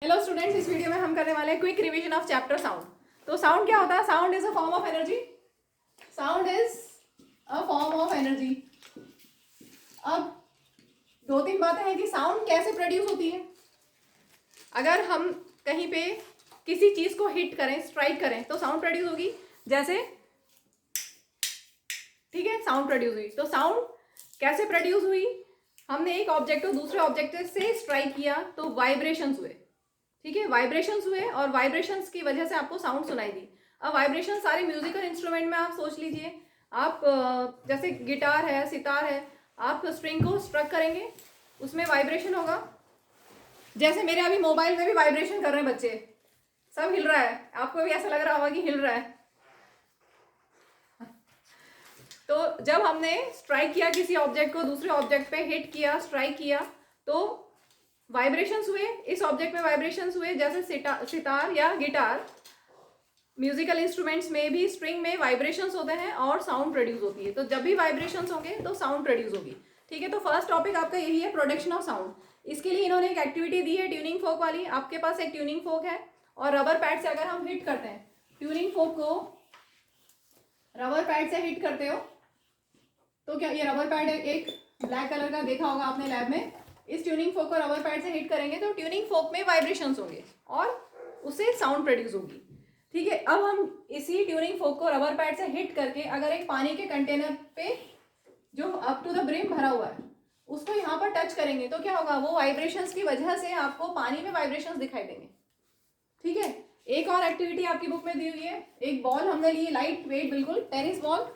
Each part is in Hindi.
हेलो स्टूडेंट्स, इस वीडियो में हम करने वाले हैं quick revision of chapter sound. तो साउंड क्या होता है? Sound is a form of energy. Sound is a form of energy. अब दो तीन बातें हैं कि साउंड कैसे प्रोड्यूस होती है। अगर हम कहीं पे किसी चीज को हिट करें, स्ट्राइक करें, तो साउंड प्रोड्यूस होगी। जैसे ठीक है, साउंड प्रोड्यूस हुई। तो साउंड कैसे प्रोड्यूस हुई? हमने एक ऑब्जेक्ट को दूसरे ऑब्जेक्ट से स्ट्राइक किया तो वाइब्रेशंस हुए। ठीक है, वाइब्रेशंस हुए और वाइब्रेशंस की वजह से आपको साउंड सुनाई दी। अब वाइब्रेशन सारे म्यूजिकल इंस्ट्रूमेंट में आप सोच लीजिए, आप जैसे गिटार है, सितार है, आप स्ट्रिंग को स्ट्रक करेंगे, उसमें वाइब्रेशन होगा। जैसे मेरे अभी मोबाइल में भी वाइब्रेशन कर रहे हैं बच्चे, सब हिल रहा है, आपको भी ऐसा लग रहा होगा कि हिल रहा है। तो जब हमने स्ट्राइक किया किसी ऑब्जेक्ट को, दूसरे ऑब्जेक्ट पे हिट किया, स्ट्राइक किया, तो वाइब्रेशंस हुए। इस ऑब्जेक्ट में वाइब्रेशंस हुए। जैसे सितार या गिटार, म्यूजिकल इंस्ट्रूमेंट्स में भी स्ट्रिंग में वाइब्रेशंस होते हैं और साउंड प्रोड्यूस होती है। तो जब भी वाइब्रेशंस होंगे तो साउंड प्रोड्यूस होगी। ठीक है, तो फर्स्ट टॉपिक आपका यही है, प्रोडक्शन ऑफ साउंड। इसके लिए इन्होंने एक एक्टिविटी दी है, ट्यूनिंग फोक वाली। आपके पास एक ट्यूनिंग फोक है और रबर पैड से अगर हम हिट करते हैं, ट्यूनिंग फोक को रबर पैड से हिट करते हो तो क्या ये रबर पैड एक ब्लैक कलर का देखा होगा आपने लैब में। इस ट्यूनिंग फोक को रबर पैड से हिट करेंगे तो ट्यूनिंग फोक में वाइब्रेशंस होंगे और उससे साउंड प्रोड्यूस होगी। ठीक है, अब हम इसी ट्यूनिंग फोक को रबर पैड से हिट करके अगर एक पानी के कंटेनर पे जो अप टू द ब्रिम भरा हुआ है उसको यहाँ पर टच करेंगे तो क्या होगा? वो वाइब्रेशंस की वजह से आपको पानी में वाइब्रेशंस दिखाई देंगे। ठीक है, एक और एक्टिविटी आपकी बुक में दी हुई है। एक बॉल हमने ली, लाइट वेट, बिल्कुल टेनिस बॉल।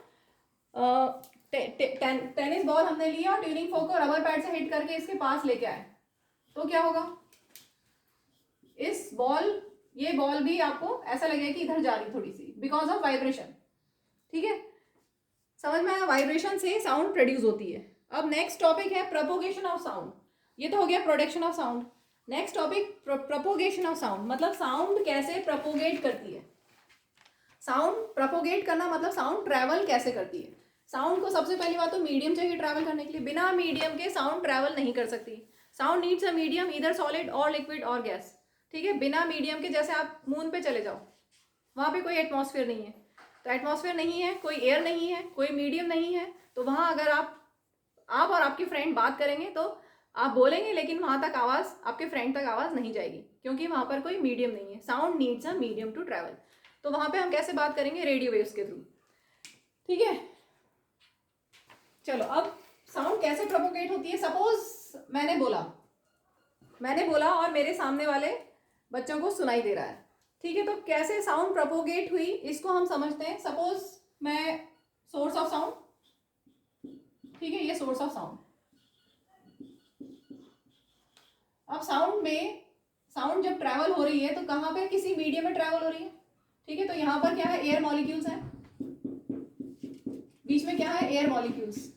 टेनिस बॉल हमने लिया और ट्यूनिंग फोक को रबर पैड से हिट करके इसके पास लेके आए तो क्या होगा? ये बॉल भी आपको ऐसा लगेगा कि इधर जा रही थोड़ी सी, बिकॉज ऑफ वाइब्रेशन। ठीक है, समझ में आया? वाइब्रेशन से साउंड प्रोड्यूस होती है। अब नेक्स्ट टॉपिक है प्रोपोगेशन ऑफ साउंड। ये तो हो गया production of sound. Next topic propagation of sound, मतलब साउंड कैसे प्रोपोगेट करती है। साउंड प्रोपोगेट करना मतलब साउंड ट्रैवल कैसे करती है। साउंड को सबसे पहली बात तो मीडियम चाहिए ट्रैवल करने के लिए। बिना मीडियम के साउंड ट्रैवल नहीं कर सकती। साउंड नीड्स अ मीडियम, इधर सॉलिड और लिक्विड और गैस। ठीक है, बिना मीडियम के, जैसे आप मून पे चले जाओ, वहाँ पे कोई एटमॉस्फेयर नहीं है। तो एटमॉस्फेयर नहीं है, कोई एयर नहीं है, कोई मीडियम नहीं है, तो वहाँ अगर आप और आपकी फ्रेंड बात करेंगे तो आप बोलेंगे लेकिन वहाँ तक आवाज़, आपके फ्रेंड तक आवाज़ नहीं जाएगी क्योंकि वहाँ पर कोई मीडियम नहीं है। Sound needs a medium to travel. तो वहाँ पे हम कैसे बात करेंगे? रेडियो वेव्स के थ्रू। ठीक है, चलो अब साउंड कैसे प्रोपोगेट होती है। सपोज मैंने बोला और मेरे सामने वाले बच्चों को सुनाई दे रहा है। ठीक है, तो कैसे साउंड प्रोपोगेट हुई इसको हम समझते हैं। सपोज मैं सोर्स ऑफ साउंड, ठीक है, ये सोर्स ऑफ साउंड। अब साउंड जब ट्रैवल हो रही है तो कहाँ पे? किसी मीडियम में ट्रैवल हो रही है। ठीक है, तो यहाँ पर क्या है? एयर मॉलिक्यूल्स हैं। बीच में क्या है? Air molecules.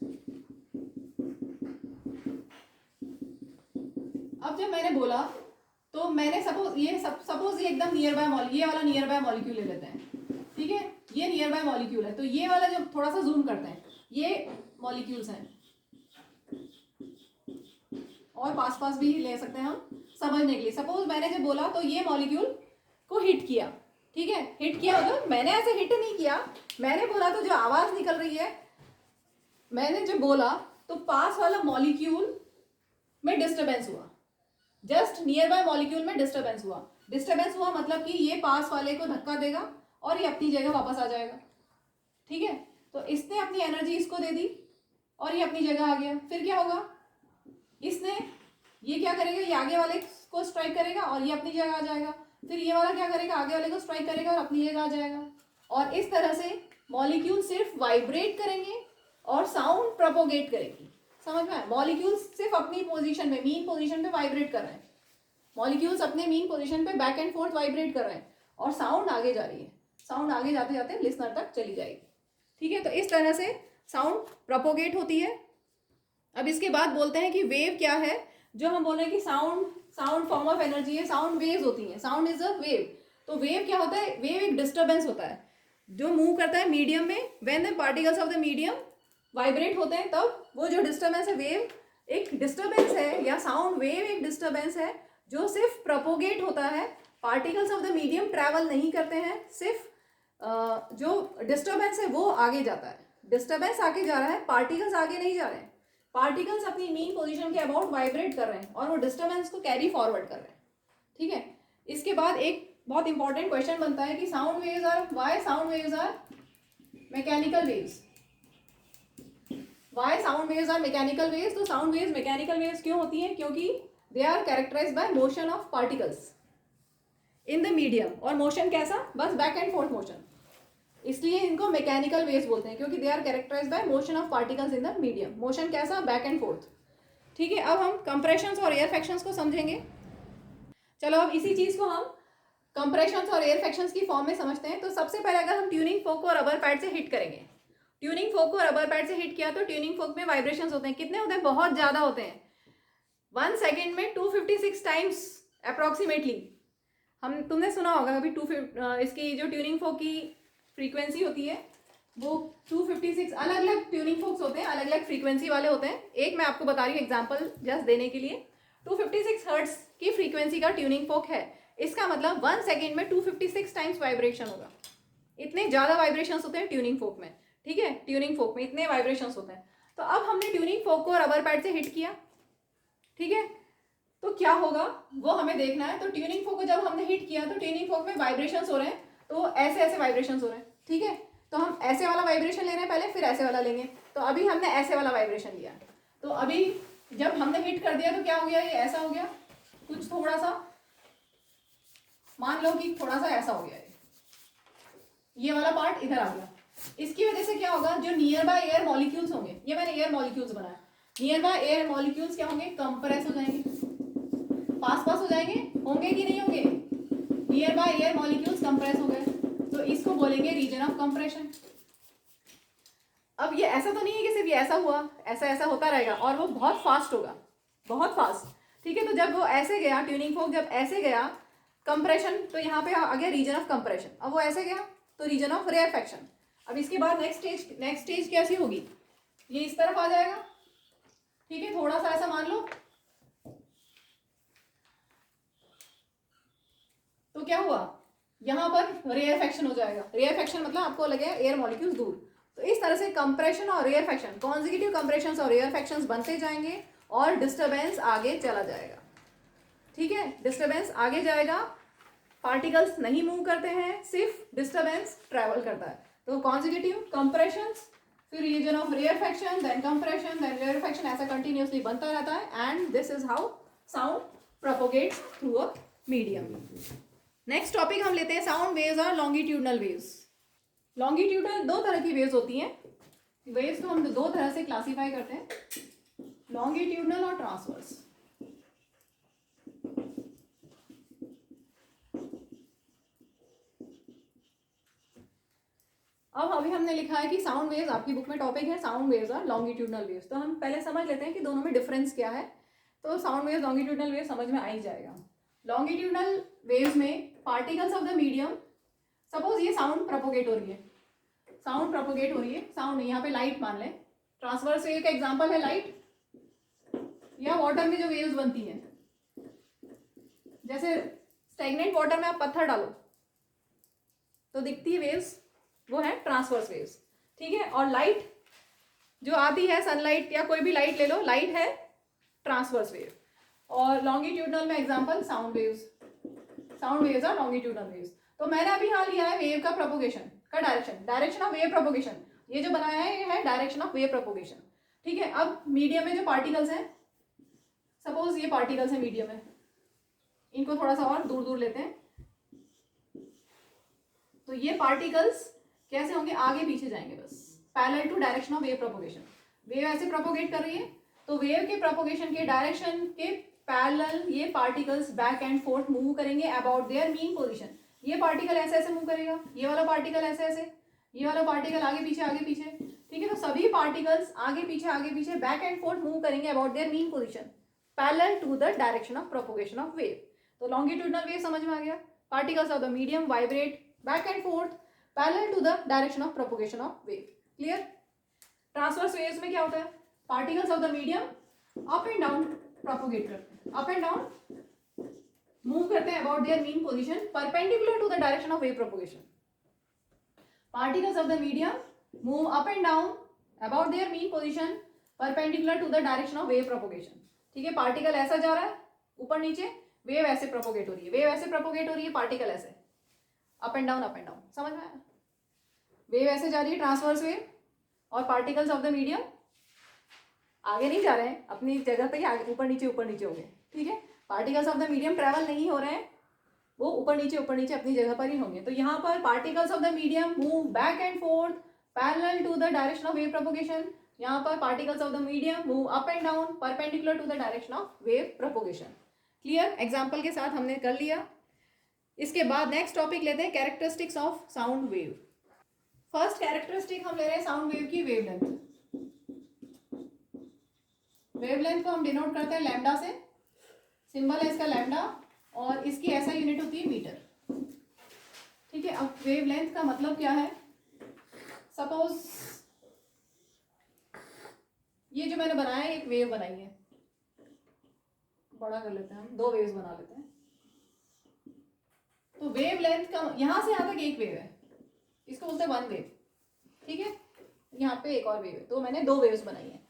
अब जब मैंने बोला तो मैंने सपोज ये एकदम नियर बाय, ये वाला नियर बाय मॉलिक्यूल ले लेते हैं। ठीक है, ये नियर बाय मॉलिक्यूल है। तो ये वाला जब थोड़ा सा जूम करते हैं, ये मॉलिक्यूल्स हैं और पास भी ले सकते हैं हम समझने के लिए। सपोज मैंने जब बोला तो ये मॉलिक्यूल को हिट किया। ठीक है, हिट किया मतलब मैंने ऐसे हिट नहीं किया, मैंने बोला तो जो आवाज निकल रही है, मैंने जब बोला तो पास वाला मॉलिक्यूल में डिस्टर्बेंस हुआ। जस्ट नियर बाय मॉलिक्यूल में डिस्टर्बेंस हुआ मतलब कि ये पास वाले को धक्का देगा और ये अपनी जगह वापस आ जाएगा। ठीक है, तो इसने अपनी एनर्जी इसको दे दी और ये अपनी जगह आ गया। फिर क्या होगा? ये क्या करेगा? ये आगे वाले को स्ट्राइक करेगा और ये अपनी जगह आ जाएगा। फिर ये वाला क्या करेगा? आगे वाले को स्ट्राइक करेगा और अपनी जगह आ जाएगा। और इस तरह से मॉलिक्यूल सिर्फ वाइब्रेट करेंगे और साउंड प्रोपोगेट करेगी। समझ में आया? मॉलिक्यूल्स सिर्फ अपनी पोजीशन पे, मीन पोजीशन पे वाइब्रेट कर रहे हैं। मॉलिक्यूल्स अपने मीन पोजीशन पे बैक एंड फोर्थ वाइब्रेट कर रहे हैं और साउंड आगे जा रही है। साउंड आगे जाते जाते लिसनर तक चली जाएगी। ठीक है, तो इस तरह से साउंड प्रोपोगेट होती है। अब इसके बाद बोलते हैं कि वेव क्या है। जो हम बोल रहे हैं कि साउंड फॉर्म ऑफ एनर्जी है, साउंड वेव्स होती हैं। Sound is a wave. तो वेव क्या होता है? वेव एक डिस्टर्बेंस होता है जो मूव करता है मीडियम में। When the particles of the medium vibrate होते हैं तब वो जो डिस्टर्बेंस है, वेव एक डिस्टर्बेंस है, या साउंड वेव एक डिस्टर्बेंस है, जो सिर्फ प्रोपोगेट होता है, particles of the medium travel नहीं करते हैं, सिर्फ जो डिस्टर्बेंस है वो आगे जाता है, डिस्टर्बेंस आगे जा रहा है, पार्टिकल्स आगे नहीं जा रहे हैं, पार्टिकल्स अपनी मीन पोजीशन के अबाउट वाइब्रेट कर रहे हैं और वो डिस्टर्बेंस को कैरी फॉरवर्ड कर रहे हैं। ठीक है, इसके बाद एक बहुत इंपॉर्टेंट क्वेश्चन बनता है कि sound waves are, why sound waves are mechanical waves, why sound waves are mechanical waves. तो साउंड वेव्स मैकेनिकल वेव्स क्यों होती हैं? क्योंकि they are characterized by motion of particles in the medium. और मोशन कैसा? बस बैक एंड फोर्थ मोशन, इसलिए इनको मैकेनिकल वेव्स बोलते हैं, क्योंकि they are characterized by motion of particles in the medium. Motion कैसा? Back and forth. ठीक है, अब हम कंप्रेशंस और एयरफेक्शंस को समझेंगे। चलो अब इसी चीज को हम कंप्रेशंस और एयरफेक्शंस की फॉर्म में समझते हैं। तो सबसे पहले अगर हम ट्यूनिंग फोक को रबर पैड से हिट करेंगे, ट्यूनिंग फोक को रबर पैड से हिट किया तो ट्यूनिंग फोक में वाइब्रेशंस होते हैं। कितने होते हैं? बहुत ज्यादा होते हैं। 1 सेकेंड में 256 टाइम्स अप्रोक्सीमेटली। तुमने सुना होगा अभी इसकी जो ट्यूनिंग फोक की फ्रीक्वेंसी होती है वो 256, अलग अलग ट्यूनिंग फोक्स होते हैं, अलग अलग फ्रीक्वेंसी वाले होते हैं। एक मैं आपको बता रही हूँ एग्जांपल जस्ट देने के लिए। 256 हर्ट्ज की फ्रीक्वेंसी का ट्यूनिंग फोक है, इसका मतलब 1 सेकेंड में 256 टाइम्स वाइब्रेशन होगा। इतने ज़्यादा वाइब्रेशंस होते हैं ट्यूनिंग फोक में। ठीक है, ट्यूनिंग फोक में इतने वाइब्रेशंस होते हैं। तो अब हमने ट्यूनिंग फोक को रबर पैड से हिट किया, ठीक है, तो क्या होगा वो हमें देखना है। तो ट्यूनिंग फोक को जब हमने हिट किया तो ट्यूनिंग फोक में वाइब्रेशंस हो रहे हैं, तो ऐसे ऐसे वाइब्रेशंस हो रहे हैं। ठीक है, तो हम ऐसे वाला वाइब्रेशन ले रहे हैं पहले, फिर ऐसे वाला लेंगे। तो अभी हमने ऐसे वाला वाइब्रेशन लिया, तो अभी जब हमने हिट कर दिया तो क्या हो गया? ये ऐसा हो गया, कुछ थोड़ा सा, मान लो कि थोड़ा सा ऐसा हो गया, ये वाला पार्ट इधर आ गया। इसकी वजह से क्या होगा? जो नियर बाय एयर मॉलिक्यूल्स होंगे, ये मैंने एयर मॉलिक्यूल्स बनाया, नियर बाय एयर मॉलिक्यूल्स क्या होंगे? कंप्रेस हो जाएंगे, पास पास हो जाएंगे, होंगे कि नहीं होंगे? Near by air molecules compress हो गए, तो इसको बोलेंगे रीजन ऑफ कंप्रेशन। अब ये ऐसा तो नहीं है कि सिर्फ ये ऐसा हुआ, ऐसा ऐसा होता रहेगा और वो बहुत फास्ट होगा, बहुत फास्ट। ठीक है, तो जब वो ऐसे गया, ट्यूनिंग फोक जब ऐसे गया कंप्रेशन, तो यहाँ पे आ गया रीजन ऑफ कंप्रेशन। अब वो ऐसे गया तो रीजन ऑफ रेयरफेक्शन। अब इसके बाद नेक्स्ट स्टेज कैसी होगी? ये इस तरफ आ जाएगा। ठीक है, थोड़ा सा ऐसा मान लो, तो क्या हुआ? यहाँ पर रेयरफेक्शन हो जाएगा। रेयरफेक्शन मतलब आपको लगेगा एयर मॉलिक्यूल्स दूर। तो इस तरह से कंप्रेशन और रेयरफेक्शन, कॉन्जिक्यूटिव कंप्रेशंस और रेयरफेक्शंस बनते जाएंगे और डिस्टर्बेंस आगे चला जाएगा। ठीक है, डिस्टर्बेंस आगे जाएगा, पार्टिकल्स नहीं मूव करते हैं, सिर्फ डिस्टर्बेंस ट्रैवल करता है। तो कॉन्जिक्यूटिव कंप्रेशंस, फिर region of rarefaction, then compression, then rarefaction, ऐसा कंटिन्यूअसली बनता रहता है। And this is how sound propagates through a medium. Next topic हम लेते हैं साउंड वेव्स और लॉन्गिट्यूडनल वेव्स। लॉन्गिट्यूडनल दो तरह की वेव्स होती हैं। वेव्स को हम दो तरह से क्लासिफाई करते हैं, लॉन्गिट्यूडनल और ट्रांसवर्स। अब अभी हमने लिखा है कि साउंड वेव्स, आपकी बुक में टॉपिक है साउंड वेव्स और लॉन्गिट्यूडनल वेव्स। तो हम पहले समझ लेते हैं कि दोनों में डिफरेंस क्या है। तो साउंड वेव्स, लॉन्गिट्यूडनल वेव्स समझ में आ ही जाएगा। लॉन्गिट्यूडनल वेव्स में particles of the medium, suppose ये साउंड प्रोपोगेट हो रही है, साउंड प्रोपोगेट हो रही है, साउंड यहाँ पे लाइट मान लें। ट्रांसवर्स वेव का एग्जांपल है लाइट, या वाटर में जो वेव्स बनती हैं, जैसे स्टैग्नेंट वाटर में आप पत्थर डालो तो दिखती है वेव्स, वो है ट्रांसवर्स वेव्स। ठीक है, और लाइट जो आती है, सनलाइट या कोई भी लाइट ले लो, लाइट है ट्रांसवर्स वेव। और लॉन्गिट्यूडनल में example sound waves, sound waves और लॉन्गिट्यूडनल वेव्स। तो मैंने अभी हाल लिया है वेव का प्रोपोगेशन का direction, direction of wave propagation. ये जो बनाया है ये है डायरेक्शन ऑफ वेव प्रोपोगेशन। ठीक है, अब मीडियम में जो पार्टिकल्स हैं, सपोज ये पार्टिकल्स हैं मीडियम में, इनको थोड़ा सा और दूर दूर लेते हैं। तो ये पार्टिकल्स कैसे होंगे? आगे पीछे जाएंगे बस, parallel to direction of wave propagation. Wave ऐसे प्रोपोगेट कर रही है तो वेव के प्रोपोगेशन के डायरेक्शन के पैरेलल ये particles back and forth move करेंगे अबाउट देयर मीन पोजीशन। ये पार्टिकल ऐसे ऐसे मूव करेगा, ये वाला पार्टिकल ऐसे ऐसे, ये वाला पार्टिकल आगे पीछे आगे पीछे। ठीक है, तो सभी पार्टिकल्स आगे पीछे बैक एंड फोर्थ मूव करेंगे about their mean position parallel to the direction of propagation of wave. तो लॉन्गिट्यूडनल वेव समझ में आ गया। Particles of the medium vibrate back and forth parallel to the direction of propagation of wave. Clear? Transverse waves में क्या होता है? Particles of the medium up and down propagate करते हैं, अप एंड डाउन मूव करते हैं about their mean position perpendicular to the direction of wave propagation. Particles of the medium move up and down about their mean position perpendicular to the direction of wave propagation. ठीक है, पार्टिकल ऐसा जा रहा है ऊपर नीचे, वेव ऐसे प्रोपोगेट हो रही है, वेव ऐसे प्रोपोगेट हो रही है, पार्टिकल ऐसे up and down up and down. समझ में आया? वेव ऐसे जा रही है ट्रांसवर्स वेव, और पार्टिकल्स ऑफ द मीडियम आगे नहीं जा रहे हैं, अपनी जगह पे ही आगे ऊपर नीचे हो गए. ठीक है, particles of the medium travel नहीं हो रहे हैं, वो ऊपर नीचे अपनी जगह पर ही होंगे. तो यहाँ पर particles of the medium move back and forth parallel to the direction of wave propagation. यहाँ पर particles of the medium move up and down perpendicular to the direction of wave propagation. Clear? Example के साथ हमने कर लिया. इसके बाद नेक्स्ट टॉपिक लेते हैं characteristics of sound wave. First characteristic हम ले रहे हैं साउंड वेव की वेवलेंथ. वेवलेंथ को हम डिनोट करते हैं लैम्डा से. सिंबल है इसका लैम्डा, और इसकी ऐसा यूनिट होती है मीटर. ठीक है, अब वेवलेंथ का मतलब क्या है? सपोज ये जो मैंने बनाया है, एक वेव बनाई है, बड़ा कर लेते हैं हम, 2 वेव्स बना लेते हैं. तो वेवलेंथ का यहां से यहां तक एक वेव है, इसको बोलते हैं 1 वेव. ठीक है, यहाँ पे एक और वेव है, तो मैंने 2 वेव्स बनाई है.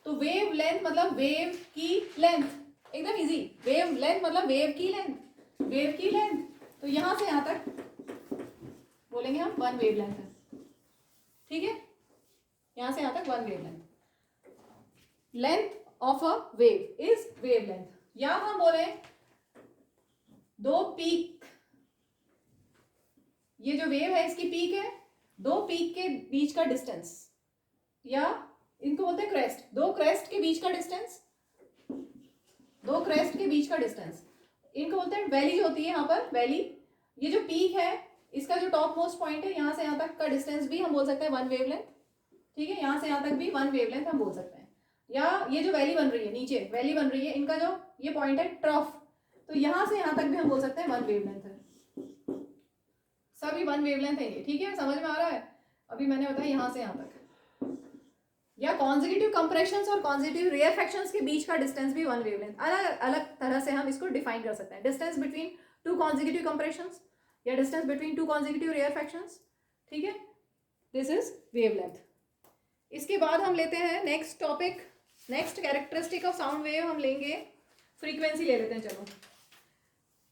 तो वेव लेंथ मतलब वेव की लेंथ, एकदम इजी. वेव लेंथ मतलब वेव की लेंथ, वेव की लेंथ. तो यहां से यहां तक बोलेंगे हम 1 वेव लेंथ है. ठीक है, यहां से यहां तक 1 wave length. Length of a wave is wave length. या हम बोले 2 पीक, ये जो वेव है इसकी पीक है, 2 पीक के बीच का डिस्टेंस, या इनको बोलते हैं क्रेस्ट. 2 क्रेस्ट के बीच का डिस्टेंस, 2 क्रेस्ट के बीच का डिस्टेंस, इनको बोलते हैं वैली. जो होती है यहाँ पर वैली, ये जो पीक है इसका जो टॉप मोस्ट पॉइंट है, यहाँ से यहाँ तक का डिस्टेंस भी हम बोल सकते हैं 1 वेवलेंथ. ठीक है, यहाँ से यहाँ तक भी 1 वेवलेंथ हम बोल सकते हैं. या ये जो वैली बन रही है, नीचे वैली बन रही है, इनका जो ये पॉइंट है ट्रफ, तो यहाँ से यहाँ तक भी हम बोल सकते हैं 1 वेवलेंथ है. सभी 1 वेवलेंथ है ये. ठीक है, समझ में आ रहा है? अभी मैंने बताया यहाँ से यहाँ तक. या कॉन्जिक्यूटिव कंप्रेशंस और कॉन्जिक्यूटिव रेयरफैक्शंस के बीच का डिस्टेंस भी 1 वेवलेंथ. अलग अलग तरह से हम इसको डिफाइन कर सकते हैं. डिस्टेंस बिटवीन 2 कॉन्जिक्यूटिव कंप्रेशंस या डिस्टेंस बिटवीन 2 कॉन्जिक्यूटिव रेयरफैक्शंस. ठीक है, दिस इज वेवलेंथ. इसके बाद हम लेते हैं next topic, next characteristic of sound wave हम लेंगे फ्रीक्वेंसी. ले लेते हैं, चलो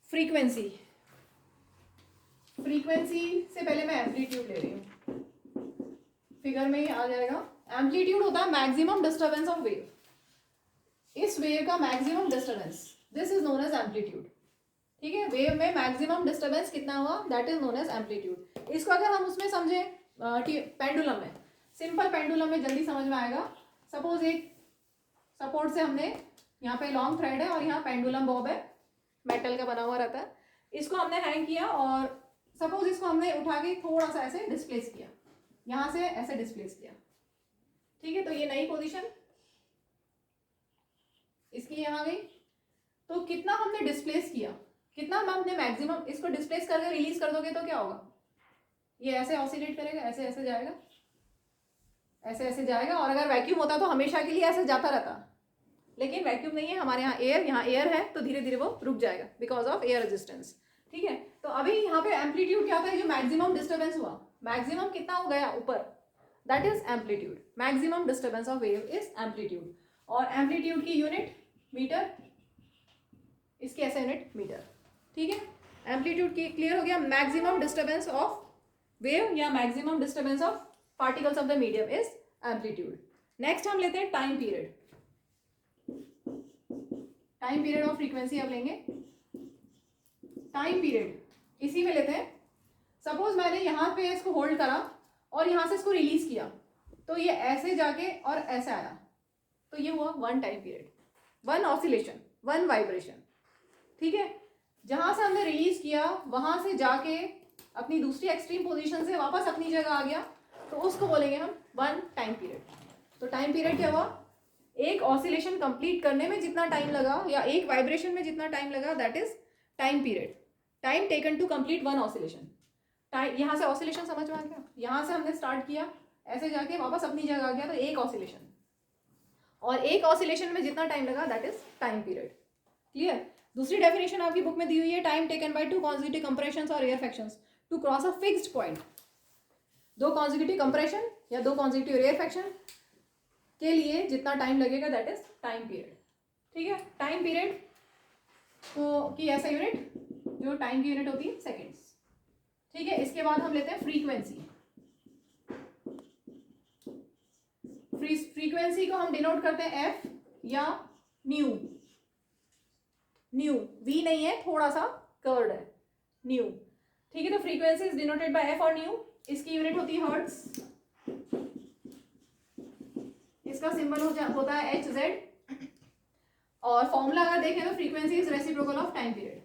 फ्रीक्वेंसी. फ्रीक्वेंसी से पहले मैं एम्पलीट्यूड ले रही हूँ, फिगर में ही आ जाएगा. एम्पलीट्यूड होता है मैक्सिमम डिस्टर्बेंस ऑफ वेव. इस वेव का maximum disturbance, this is known as amplitude. ठीक है, वेव में मैक्सिमम डिस्टर्बेंस कितना हुआ, that is known as amplitude. इसको अगर हम उसमें समझे पेंडुलम में, सिंपल पेंडुलम में जल्दी समझ में आएगा. सपोज एक सपोर्ट से हमने यहाँ पे लॉन्ग थ्रेड है और यहाँ पेंडुलम बॉब है, मेटल का बना हुआ रहता है. इसको हमने हैंग किया और सपोज इसको हमने उठा के थोड़ा सा ऐसे डिस्प्लेस किया, यहाँ से ऐसे डिस्प्लेस किया. ठीक है, तो ये नई पोजीशन इसकी यहाँ गई. तो कितना हमने डिस्प्लेस किया, कितना हमने मैक्सिमम, इसको डिस्प्लेस करके रिलीज कर दोगे तो क्या होगा, ये ऐसे ऑसिलेट करेगा, ऐसे ऐसे जाएगा, ऐसे ऐसे जाएगा. और अगर वैक्यूम होता तो हमेशा के लिए ऐसे जाता रहता, लेकिन वैक्यूम नहीं है, हमारे यहाँ एयर है, तो धीरे धीरे वो रुक जाएगा बिकॉज ऑफ एयर रेजिस्टेंस. ठीक है, तो अभी यहाँ पे एम्पलीट्यूड क्या होता है, जो मैक्सिमम डिस्टर्बेंस हुआ, मैक्सिमम कितना हो गया ऊपर, that is amplitude. Maximum disturbance of wave is amplitude. और एम्पलीट्यूड की यूनिट मीटर, इसकी ऐसे यूनिट मीटर. ठीक है, एम्पलीट्यूड की क्लियर हो गया. मैक्सिमम डिस्टर्बेंस ऑफ वेव या maximum disturbance of particles of the medium is amplitude. Next हम लेते हैं time period. Time period of frequency अब लेंगे. टाइम पीरियड इसी में लेते हैं. सपोज मैंने यहाँ पे इसको होल्ड करा और यहाँ से इसको रिलीज किया, तो ये ऐसे जाके और ऐसे आया, तो ये हुआ 1 टाइम पीरियड, 1 ऑसिलेशन, 1 वाइब्रेशन. ठीक है, जहाँ से हमने रिलीज किया वहाँ से जाके अपनी दूसरी एक्सट्रीम पोजीशन से वापस अपनी जगह आ गया, तो उसको बोलेंगे हम 1 टाइम पीरियड. तो टाइम पीरियड क्या हुआ, एक ऑसिलेशन कंप्लीट करने में जितना टाइम लगा या एक वाइब्रेशन में जितना टाइम लगा, that is time period. Time taken to complete 1 oscillation. Time, यहाँ से ऑसिलेशन समझ में आ गया, यहाँ से हमने स्टार्ट किया, ऐसे जाके वापस अपनी जगह आ गया, तो एक ऑसिलेशन, और एक ऑसिलेशन में जितना टाइम लगा that is time period. Clear? दूसरी डेफिनेशन आपकी बुक में दी हुई है, time taken by two consecutive compressions और rarefactions to cross a fixed point. दो कॉन्जिक्यूटिव कंप्रेशन या दो कॉन्जिक्यूटिव रेयरफैक्शन के लिए जितना टाइम लगेगा दैट इज टाइम पीरियड। ठीक है, टाइम पीरियड को की ऐसा यूनिट जो टाइम की यूनिट होती है सेकेंड्स। ठीक है, इसके बाद हम लेते हैं फ्रीक्वेंसी। फ्रीक्वेंसी को हम डिनोट करते हैं एफ या न्यू। न्यू वी नहीं है, थोड़ा सा कर्ड है, न्यू। ठीक है, तो frequency is denoted by F और न्यू। इसकी यूनिट होती है हर्ट्ज, इसका सिंबल होता है एच जेड। और फॉर्मूला अगर देखें तो frequency is reciprocal of time period.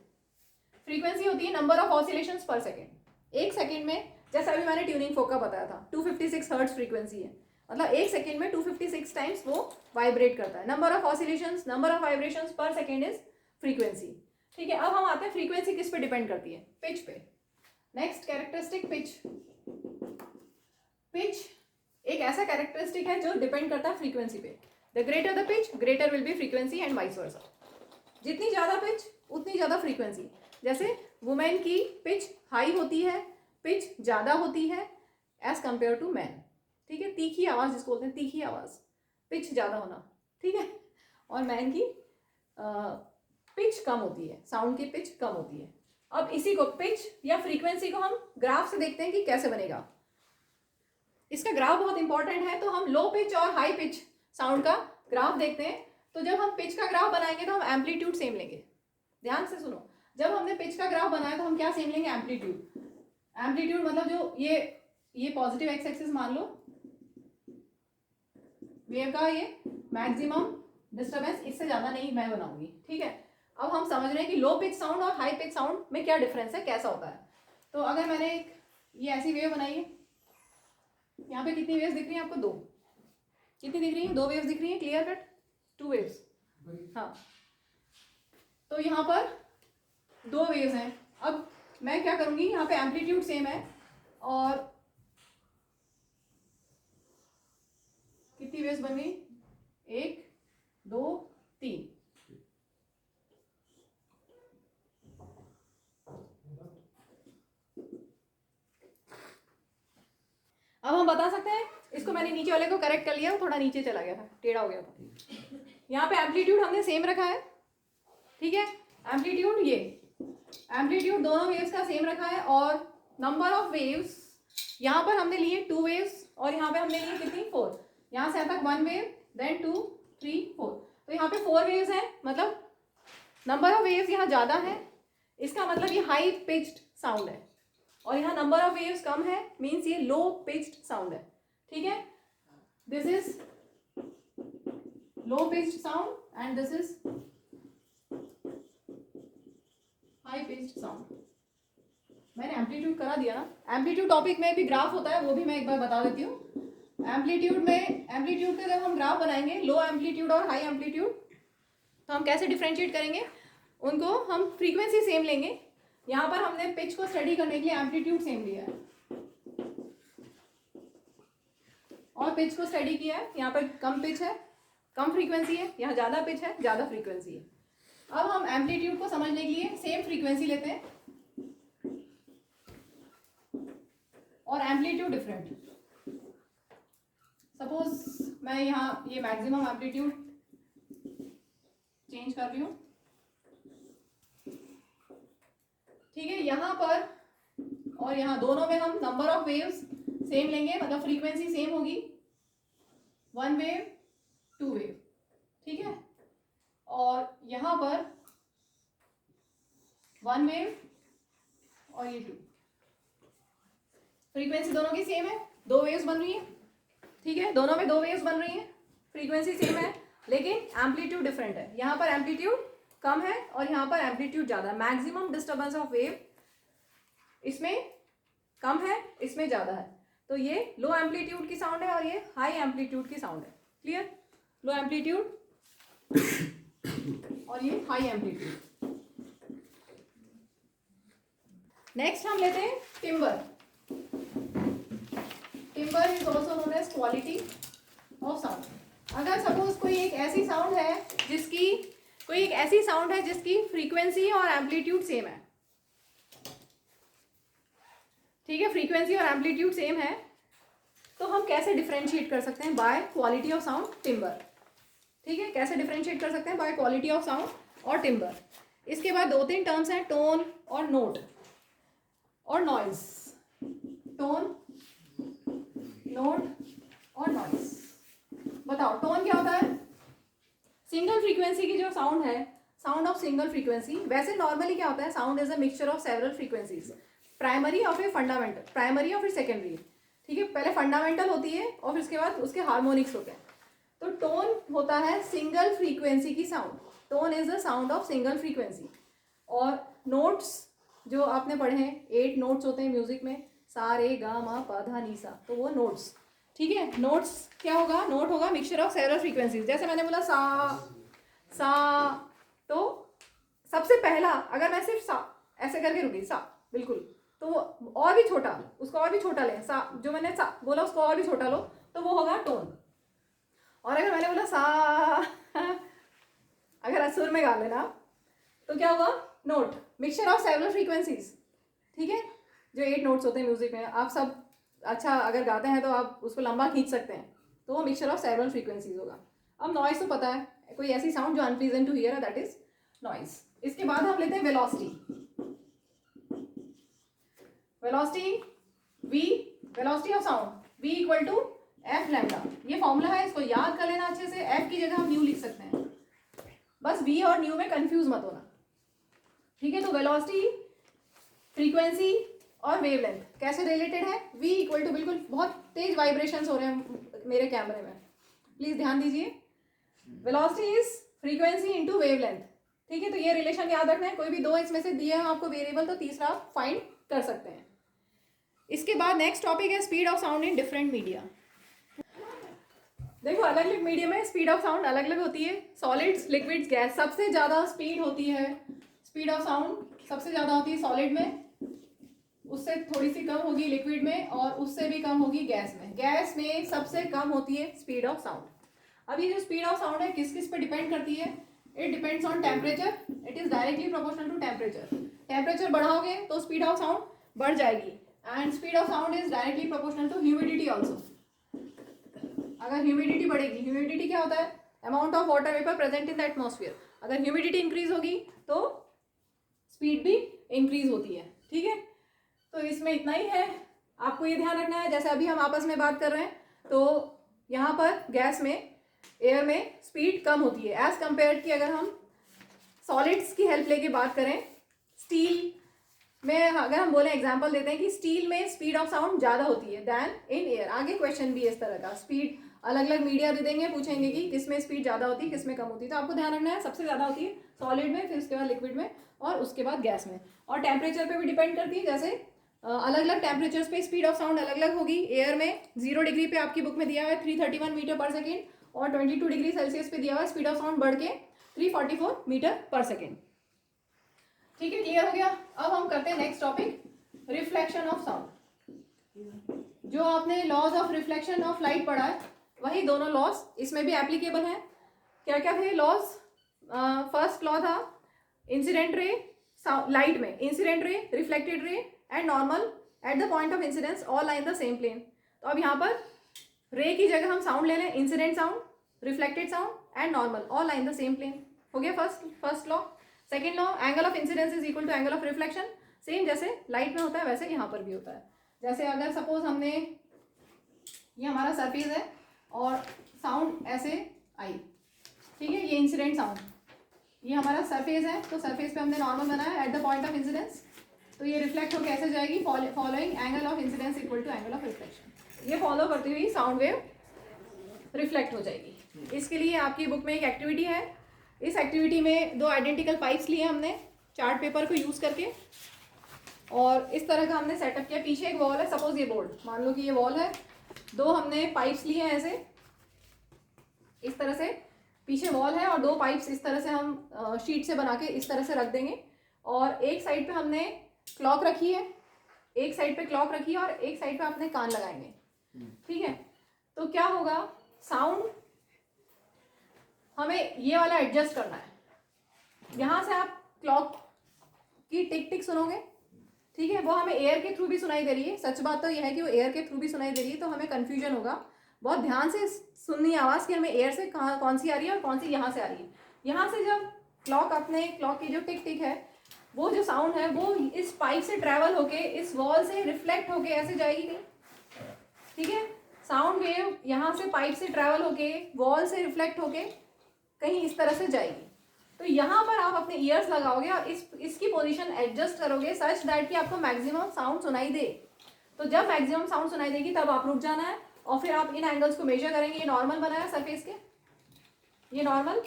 Frequency होती है नंबर ऑफ ऑसिलेशंस पर सेकेंड। एक सेकेंड में, जैसा अभी मैंने ट्यूनिंग फोक का बताया था, 256 हर्ट्ज फ्रीक्वेंसी है, मतलब एक सेकेंड में 256 टाइम्स वो वाइब्रेट करता है। Number of oscillations, number of vibrations पर सेकेंड इज फ्रीक्वेंसी। ठीक है, अब हम आते हैं फ्रीक्वेंसी किस पे डिपेंड करती है, पिच पे। Next characteristic pitch. पिच एक ऐसा कैरेक्टरिस्टिक है जो डिपेंड करता है फ्रीक्वेंसी पे। The greater the pitch greater will be frequency and vice versa. जितनी ज्यादा पिच उतनी ज्यादा फ्रीक्वेंसी। जैसे वुमेन की पिच हाई होती है, पिच ज्यादा होती है एज कंपेयर टू मैन। ठीक है, तीखी आवाज जिसको बोलते हैं, तीखी आवाज, पिच ज्यादा होना। ठीक है, और मैन की पिच कम होती है, साउंड की पिच कम होती है। अब इसी को पिच या फ्रीक्वेंसी को हम ग्राफ से देखते हैं कि कैसे बनेगा। इसका ग्राफ बहुत इंपॉर्टेंट है, तो हम लो पिच और हाई पिच साउंड का ग्राफ देखते हैं। तो जब हम पिच का ग्राफ बनाएंगे तो हम एम्पलीट्यूड सेम लेंगे। ध्यान से सुनो, जब हमने पिच का ग्राफ बनाया तो हम क्या सेम लेंगे, एम्पलीट्यूड। एम्पलीट्यूड मतलब जो ये पॉजिटिव एक्स एक्सिस मान लो वेव का, ये मैक्सिमम डिस्टर्बेंस, इससे ज्यादा नहीं मैं बनाऊंगी। ठीक है, अब हम समझ रहे हैं कि लो पिच साउंड और हाई पिच साउंड में क्या डिफरेंस है, कैसा होता है। तो अगर मैंने एक ये ऐसी वेव बनाई है, यहाँ पे कितनी वेव्स दिख रही हैं आपको, दो। कितनी दिख रही है, दो वेव्स दिख रही हैं, क्लियर कट, टू वेव्स। हाँ, तो यहाँ पर दो वेव्स हैं। अब मैं क्या करूंगी, यहाँ पे एम्पलीट्यूड सेम है और कितनी वेव्स बन गई, एक, दो, तीन। अब हम बता सकते हैं, इसको मैंने नीचे वाले को करेक्ट कर लिया, वो थोड़ा नीचे चला गया था, टेढ़ा हो गया था। यहाँ पे एम्पलीट्यूड हमने सेम रखा है। ठीक है, एम्पलीट्यूड ये एम्पलीट्यूड दोनों वेव्स का सेम रखा है। और नंबर ऑफ वेव्स यहाँ पर हमने लिए 2 वेव्स और यहाँ पे हमने लिए कितनी, 4। यहाँ से यहाँ तक 1 वेव, देन 2, 3, 4। तो यहाँ पे 4 वेव्स हैं, मतलब नंबर ऑफ वेव्स यहाँ ज़्यादा है, इसका मतलब ये हाई पिच्ड साउंड है। और यहाँ नंबर ऑफ वेव्स कम है, मीन्स ये लो पिच्ड साउंड है। ठीक है, this is low pitched sound and this is high pitched sound. मैंने एम्पलीट्यूड करा दिया ना, एम्पलीट्यूड टॉपिक में भी ग्राफ होता है, वो भी मैं एक बार बता देती हूँ। एम्पलीट्यूड का जब हम ग्राफ बनाएंगे, लो एम्पलीट्यूड और हाई एम्पलीट्यूड, तो हम कैसे डिफ्रेंशिएट करेंगे उनको, हम फ्रीक्वेंसी सेम लेंगे। यहाँ पर हमने पिच को स्टडी करने के लिए एम्पलीट्यूड सेम लिया है और पिच को स्टडी किया है। यहाँ पर कम पिच है, कम फ्रीक्वेंसी है, यहाँ ज़्यादा पिच है, ज़्यादा फ्रीक्वेंसी है। अब हम एम्पलीट्यूड को समझने के लिए सेम फ्रीक्वेंसी लेते हैं और एम्पलीट्यूड डिफरेंट। सपोज मैं यहाँ ये मैक्सिमम एम्पलीट्यूड चेंज कर रही हूँ। ठीक है, यहाँ पर और यहाँ दोनों में हम नंबर ऑफ वेव्स सेम लेंगे, मतलब फ्रीक्वेंसी सेम होगी, 1 वेव 2 वेव। ठीक है, और यहाँ पर 1 वेव और ये 2, फ्रीक्वेंसी दोनों की सेम है, 2 वेव्स बन रही है। ठीक है, दोनों में 2 वेव्स बन रही हैं, फ्रीक्वेंसी सेम है, लेकिन एम्पलीट्यूड डिफरेंट है। यहाँ पर एम्पलीट्यूड कम है और यहाँ पर एम्पलीट्यूड ज़्यादा है। मैक्सिमम डिस्टर्बेंस ऑफ वेव इसमें कम है, इसमें ज़्यादा है। तो ये लो एम्पलीट्यूड की साउंड है और ये हाई एम्पलीट्यूड की साउंड है। क्लियर, लो एम्पलीट्यूड और ये हाई एम्पलीट्यूड। नेक्स्ट हम लेते हैं timbre. Timbre is also known as quality of sound. अगर सपोज कोई एक ऐसी साउंड है जिसकी कोई एक ऐसी साउंड है जिसकी फ्रीक्वेंसी और एम्पलीट्यूड सेम है, ठीक है, फ्रीक्वेंसी और एम्पलीट्यूड सेम है, तो हम कैसे डिफरेंशिएट कर सकते हैं? Bye quality of sound, timber, ठीक है, कैसे डिफरेंशिएट कर सकते हैं? बाय क्वालिटी ऑफ साउंड और टिम्बर। इसके बाद 2-3 टर्म्स हैं, टोन और नोट और नॉइज। टोन, नोट और नॉइज। बताओ टोन क्या होता है? सिंगल फ्रीक्वेंसी की जो साउंड है, साउंड ऑफ सिंगल फ्रीक्वेंसी। वैसे नॉर्मली क्या होता है? Sound is a mixture of several frequencies, primary और फिर फंडामेंटल, प्राइमरी और फिर सेकेंडरी, ठीक है, पहले फंडामेंटल होती है और फिर उसके बाद उसके हार्मोनिक्स होते हैं। तो टोन होता है सिंगल फ्रीक्वेंसी की sound, tone is the sound of single frequency. और नोट्स जो आपने पढ़े हैं, 8 नोट्स होते हैं म्यूजिक में, सा रे गा मा पा धा नी सा, तो वो नोट्स, ठीक है। नोट्स क्या होगा? नोट होगा मिक्सचर ऑफ सेवरल फ्रीक्वेंसीज। जैसे मैंने बोला सा, तो सबसे पहला अगर मैं सिर्फ सा ऐसे करके रुकी, सा बिल्कुल, तो वो और भी छोटा, उसको और भी छोटा लें, सा जो मैंने सा बोला उसको और भी छोटा लो, तो वो होगा टोन। और अगर मैंने बोला सा अगर असुर में गा लेना तो क्या होगा? Note, mixture of several frequencies, ठीक है। जो 8 नोट्स होते हैं म्यूजिक में, आप सब अच्छा अगर गाते हैं तो आप उसको लंबा खींच सकते हैं, तो वो मिक्सचर ऑफ सेवरल फ्रीक्वेंसीज होगा। अब नॉइज तो पता है, कोई ऐसी साउंड जो अनप्लीजेंट टू हियर है, दैट इज नॉइज। इसके बाद हम लेते हैं velocity. Velocity v, velocity of sound v equal to F lambda. ये फॉर्मूला है, इसको याद कर लेना अच्छे से। f की जगह हम न्यू लिख सकते हैं, बस v और न्यू में कंफ्यूज मत होना, ठीक है। तो वेलोसिटी, फ्रीक्वेंसी और वेवलेंथ कैसे रिलेटेड है? v इक्वल टू, बिल्कुल बहुत तेज वाइब्रेशंस हो रहे हैं मेरे कैमरे में, प्लीज ध्यान दीजिए। Velocity is frequency into wavelength, ठीक है। तो ये रिलेशन याद रखना है। कोई भी 2 इसमें से दिए हैं आपको वेरिएबल, तो तीसरा फाइंड कर सकते हैं। इसके बाद नेक्स्ट टॉपिक है speed of sound in different media. देखो अलग अलग मीडियम में स्पीड ऑफ साउंड अलग अलग होती है। सॉलिड्स, लिक्विड्स, गैस, सबसे ज़्यादा स्पीड होती है, स्पीड ऑफ साउंड सबसे ज़्यादा होती है सॉलिड में, उससे थोड़ी सी कम होगी लिक्विड में, और उससे भी कम होगी गैस में। गैस में सबसे कम होती है स्पीड ऑफ साउंड। अब ये जो स्पीड ऑफ साउंड है किस किस पे डिपेंड करती है? It depends on temperature, it is directly proportional to temperature. Temperature बढ़ाओगे तो स्पीड ऑफ साउंड बढ़ जाएगी, and speed of sound is directly proportional to humidity also. अगर ह्यूमिडिटी बढ़ेगी, ह्यूमिडिटी क्या होता है? Amount of water vapour present in the atmosphere. अगर ह्यूमिडिटी इंक्रीज होगी तो स्पीड भी इंक्रीज होती है, ठीक है। तो इसमें इतना ही है, आपको ये ध्यान रखना है। जैसे अभी हम आपस में बात कर रहे हैं, तो यहाँ पर गैस में, एयर में स्पीड कम होती है एज कंपेयर कि अगर हम सॉलिड्स की हेल्प लेके बात करें। स्टील में अगर हम बोले, एग्जांपल देते हैं कि स्टील में स्पीड ऑफ साउंड ज़्यादा होती है दैन इन एयर। आगे क्वेश्चन भी इस तरह का, स्पीड अलग अलग मीडिया दे देंगे, पूछेंगे कि किस में स्पीड ज़्यादा होती है, किस में कम होती है। तो आपको ध्यान रखना है सबसे ज़्यादा होती है सॉलिड में, फिर उसके बाद लिक्विड में, और उसके बाद गैस में। और टेम्परेचर पे भी डिपेंड करती है, जैसे अलग अलग टेम्परेचर्स पे स्पीड ऑफ साउंड अलग अलग होगी। एयर में 0 डिग्री पे आपकी बुक में दिया हुआ है 331 मीटर पर सेकेंड, और 22 डिग्री सेल्सियस पे दिया हुआ है स्पीड ऑफ साउंड बढ़ के 344 मीटर पर सेकेंड, ठीक है। क्लियर हो गया? अब हम करते हैं next topic, reflection of sound. जो आपने laws of reflection of light पढ़ा है, वही दोनों लॉज इसमें भी एप्लीकेबल हैं। क्या क्या थे लॉज? फर्स्ट लॉ था इंसिडेंट रे, लाइट में incident ray, reflected ray and normal at the point of incidence all line the same plane. तो अब यहाँ पर रे की जगह हम साउंड ले लें, incident sound, reflected sound and normal all line the same plane. हो गया first law. Second law, angle of incidence is equal to angle of reflection. Same जैसे लाइट में होता है वैसे यहाँ पर भी होता है। जैसे अगर सपोज हमने, ये हमारा सरफेस है और साउंड ऐसे आई, ठीक है, ये इंसिडेंट साउंड, ये हमारा सरफेस है, तो सरफेस पे हमने नॉर्मल बनाया at the point of incidence, तो ये रिफ्लेक्ट होकर कैसे जाएगी? Following angle of incidence equal to angle of reflection. ये फॉलो करती हुई साउंड वेव रिफ्लेक्ट हो जाएगी। इसके लिए आपकी बुक में एक एक्टिविटी है। इस एक्टिविटी में 2 आइडेंटिकल पाइप्स लिए हमने चार्ट पेपर को यूज़ करके, और इस तरह का हमने सेटअप किया। पीछे एक वॉल है, सपोज ये बोर्ड, मान लो कि ये वॉल है, 2 हमने पाइप्स लिए हैं ऐसे, इस तरह से पीछे वॉल है, और 2 पाइप्स इस तरह से हम शीट से बना के इस तरह से रख देंगे। और एक साइड पे हमने क्लॉक रखी है, एक साइड पे क्लॉक रखी है, और एक साइड पे अपने कान लगाएंगे, ठीक है। तो क्या होगा? साउंड हमें ये वाला एडजस्ट करना है, यहाँ से आप क्लॉक की टिक टिक सुनोगे, ठीक है, वो हमें एयर के थ्रू भी सुनाई दे रही है। सच बात तो यह है कि वो एयर के थ्रू भी सुनाई दे रही है, तो हमें कन्फ्यूजन होगा। बहुत ध्यान से सुननी आवाज़ कि हमें एयर से कहाँ कौन सी आ रही है और कौन सी यहाँ से आ रही है। यहाँ से जब क्लॉक की जो टिक टिक है, वो जो साउंड है वो इस पाइप से ट्रैवल होके इस वॉल से रिफ्लेक्ट होके ऐसे जाएगी नहीं, ठीक है। साउंड वेव यहाँ से पाइप से ट्रैवल होके वॉल से रिफ्लेक्ट होके कहीं इस तरह से जाएगी। तो यहाँ पर आप अपने ईयर्स लगाओगे और इसकी पोजीशन एडजस्ट करोगे सच दैट कि आपको मैक्सिमम साउंड सुनाई दे। तो जब मैक्सिमम साउंड सुनाई देगी तब आप रुक जाना है और फिर आप इन एंगल्स को मेजर करेंगे। ये नॉर्मल बनाया सरफेस के, ये नॉर्मल,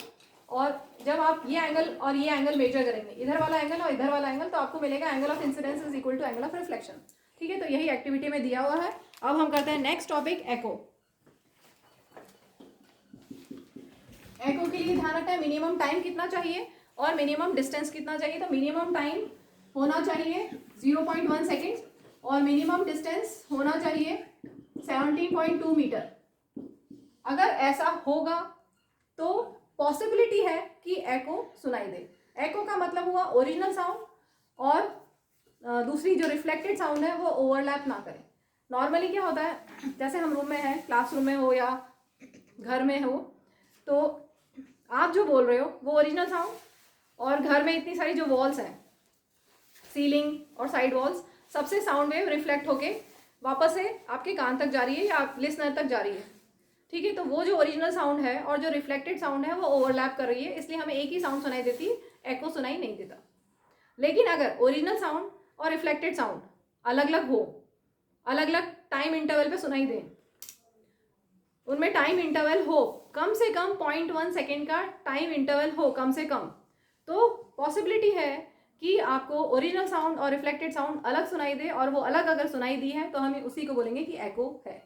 और जब आप ये एंगल और ये एंगल मेजर करेंगे, इधर वाला एंगल और इधर वाला एंगल, तो आपको मिलेगा angle of incidence is equal to angle of reflection, ठीक है। तो यही एक्टिविटी में दिया हुआ है। अब हम करते हैं नेक्स्ट टॉपिक, एको। एको के लिए ध्यान रखना है मिनिमम टाइम कितना चाहिए और मिनिमम डिस्टेंस कितना चाहिए। तो मिनिमम टाइम होना चाहिए 0.1 सेकेंड और मिनिमम डिस्टेंस होना चाहिए 17.2 मीटर। अगर ऐसा होगा तो पॉसिबिलिटी है कि एको सुनाई दे। एको का मतलब हुआ ओरिजिनल साउंड और दूसरी जो रिफ्लेक्टेड साउंड है वो ओवरलैप ना करे। नॉर्मली क्या होता है, जैसे हम रूम में हैं, क्लासरूम में हो या घर में हो, तो आप जो बोल रहे हो वो ओरिजिनल साउंड, और घर में इतनी सारी जो वॉल्स हैं, सीलिंग और साइड वॉल्स, सबसे साउंड वेव रिफ्लेक्ट होके वापस से आपके कान तक जा रही है या लिसनर तक जा रही है, ठीक है। तो वो जो ओरिजिनल साउंड है और जो रिफ्लेक्टेड साउंड है वो ओवरलैप कर रही है, इसलिए हमें एक ही साउंड सुनाई देती है, एको सुनाई नहीं देता। लेकिन अगर ओरिजिनल साउंड और रिफ्लेक्टेड साउंड अलग अलग हो, अलग अलग टाइम इंटरवल पे सुनाई दें, उनमें टाइम इंटरवल हो कम से कम 0.1 सेकेंड का टाइम इंटरवल हो कम से कम, तो पॉसिबिलिटी है कि आपको ओरिजिनल साउंड और रिफ्लेक्टेड साउंड अलग सुनाई दे, और वो अलग अगर सुनाई दी है तो हमें उसी को बोलेंगे कि एको है,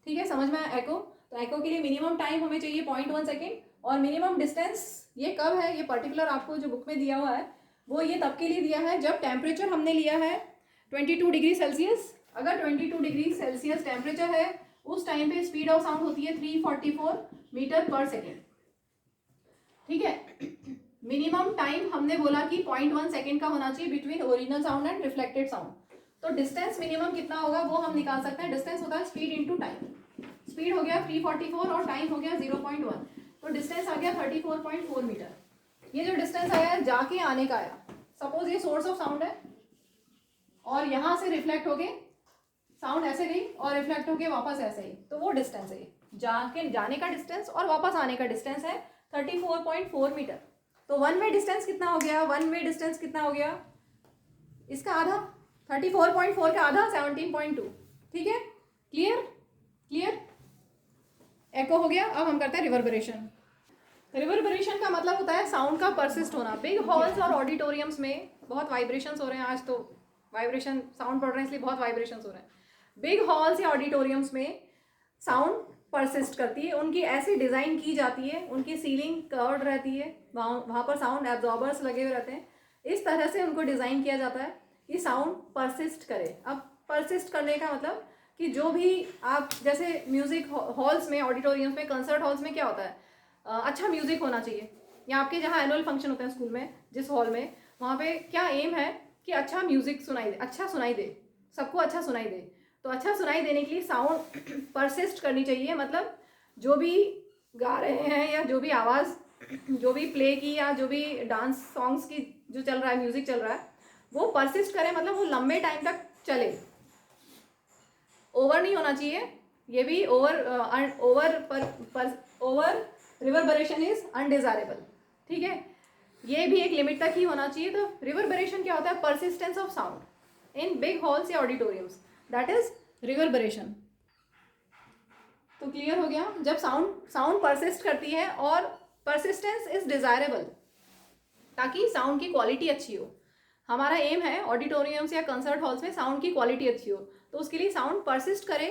ठीक है। समझ में आया एको। तो एको के लिए मिनिमम टाइम हमें चाहिए 0.1 सेकेंड और मिनिमम डिस्टेंस ये कब है, ये पर्टिकुलर आपको जो बुक में दिया हुआ है वो ये तब के लिए दिया है जब टेम्परेचर हमने लिया है 22 डिग्री सेल्सियस। अगर 22 डिग्री सेल्सियस टेम्परेचर है उस टाइम पे स्पीड ऑफ साउंड होती है 344 मीटर पर सेकेंड, ठीक है। मिनिमम टाइम हमने बोला कि 0.1 सेकेंड का होना चाहिए between original sound and reflected sound. तो डिस्टेंस मिनिमम कितना होगा वो हम निकाल सकते हैं। डिस्टेंस होता है स्पीड इंटू टाइम। स्पीड हो गया 344 और टाइम हो गया 0.1, तो डिस्टेंस आ गया 34.4 मीटर। ये जो डिस्टेंस आया है जाके आने का आया। सपोज ये सोर्स ऑफ साउंड है और यहाँ से रिफ्लेक्ट होके साउंड ऐसे गई और रिफ्लेक्ट होके वापस ऐसे ही, तो वो डिस्टेंस है। जाने का डिस्टेंस और वापस आने का डिस्टेंस है 34.4 मीटर। तो वन वे डिस्टेंस कितना हो गया, वन वे डिस्टेंस कितना हो गया, इसका आधा, 34.4 का आधा 17.2, ठीक है। क्लियर क्लियर, एको हो गया। अब हम करते हैं रिवर्बरेशन। रिवर्बरेशन का मतलब होता है साउंड का परसिस्ट होना। बिग हॉल्स और ऑडिटोरियम्स में बहुत वाइब्रेशंस हो रहे हैं, आज तो वाइब्रेशन साउंड पढ़ रहे हैं इसलिए बहुत वाइब्रेशंस हो रहे हैं। बिग हॉल्स या ऑडिटोरियम्स में साउंड परसिस्ट करती है, उनकी ऐसी डिज़ाइन की जाती है, उनकी सीलिंग कर्व्ड रहती है, वहाँ पर साउंड एब्जॉर्बर्स लगे हुए रहते हैं, इस तरह से उनको डिज़ाइन किया जाता है कि साउंड परसिस्ट करे। अब परसिस्ट करने का मतलब कि जो भी आप जैसे म्यूज़िक हॉल्स में, ऑडिटोरियम्स में, कंसर्ट हॉल्स में क्या होता है, अच्छा म्यूज़िक होना चाहिए, या आपके जहाँ एनुअल फंक्शन होते हैं स्कूल में जिस हॉल में, वहाँ पे क्या एम है कि अच्छा म्यूज़िक सुनाई दे, अच्छा सुनाई दे, सबको अच्छा सुनाई दे। तो अच्छा सुनाई देने के लिए साउंड परसिस्ट करनी चाहिए, मतलब जो भी गा रहे हैं या जो भी आवाज़, जो भी प्ले की या जो भी डांस सॉन्ग्स की जो चल रहा है, म्यूज़िक चल रहा है, वो परसिस्ट करे, मतलब वो लंबे टाइम तक चले, ओवर नहीं होना चाहिए। ये भी ओवर रिवर्बरेशन इज अनडिजायरेबल, ठीक है। ये भी एक लिमिट तक ही होना चाहिए। तो रिवर्बरेशन क्या होता है, persistence of sound in big halls या ऑडिटोरियम्स, दैट इज रिवर्बरेशन। तो क्लियर हो गया, जब साउंड परसिस्ट करती है और परसिस्टेंस इज डिजायरेबल, ताकि साउंड की क्वालिटी अच्छी हो। हमारा एम है ऑडिटोरियम्स या कंसर्ट हॉल्स में साउंड की क्वालिटी अच्छी हो, तो उसके लिए साउंड परसिस्ट करे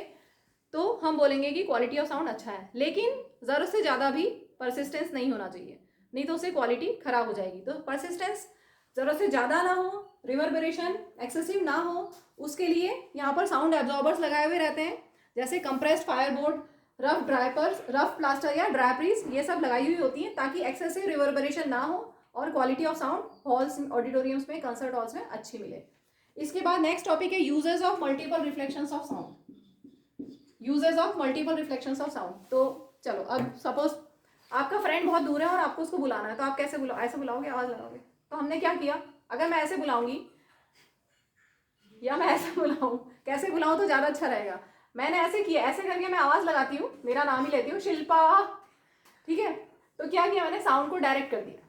तो हम बोलेंगे कि क्वालिटी ऑफ साउंड अच्छा है। लेकिन ज़रूरत से ज़्यादा भी परसिस्टेंस नहीं होना चाहिए, नहीं तो उससे क्वालिटी खराब हो जाएगी। तो परसिस्टेंस ज़रूरत से ज़्यादा ना हो, रिवर्बरेशन एक्सेसिव ना हो, उसके लिए यहाँ पर साउंड एब्जॉर्बर्स लगाए हुए रहते हैं, जैसे कंप्रेस्ड फायरबोर्ड, रफ प्लास्टर या ड्राइपरीज, ये सब लगाई हुई होती हैं ताकि एक्सेसिव रिवर्बरेशन ना हो और quality of sound halls auditoriums में, कंसर्ट हॉल्स में अच्छी मिले। इसके बाद नेक्स्ट टॉपिक है uses of multiple reflections of sound. Uses of multiple reflections of sound. तो चलो, अब सपोज आपका फ्रेंड बहुत दूर है और आपको उसको बुलाना है, तो आप कैसे बुलाओ? ऐसे बुलाओगे, आवाज लगाओगे? तो हमने क्या किया, अगर मैं ऐसे बुलाऊंगी या मैं ऐसे बुलाऊं, कैसे बुलाऊं तो ज्यादा अच्छा रहेगा? मैंने ऐसे किया, ऐसे करके मैं आवाज लगाती हूँ, मेरा नाम ही लेती हूँ, शिल्पा, ठीक है। तो क्या किया मैंने, साउंड को डायरेक्ट कर दिया।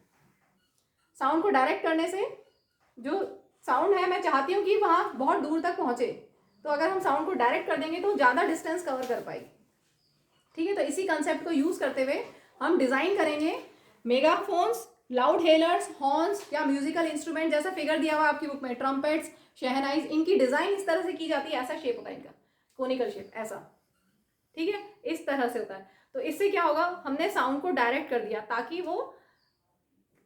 साउंड को डायरेक्ट करने से जो साउंड है, मैं चाहती हूँ कि वहाँ बहुत दूर तक पहुँचे, तो अगर हम साउंड को डायरेक्ट कर देंगे तो ज़्यादा डिस्टेंस कवर कर पाएगी, ठीक है। तो इसी कंसेप्ट को यूज़ करते हुए हम डिज़ाइन करेंगे मेगाफोन्स, लाउड हेलर्स, हॉर्न्स या म्यूजिकल इंस्ट्रूमेंट, जैसा फिगर दिया हुआ आपकी बुक में, ट्रम्पेट्स, शहनाइज, इनकी डिज़ाइन इस तरह से की जाती है। ऐसा शेप होता है इनका, कोनिकल शेप ऐसा, ठीक है, इस तरह से होता है। तो इससे क्या होगा, हमने साउंड को डायरेक्ट कर दिया ताकि वो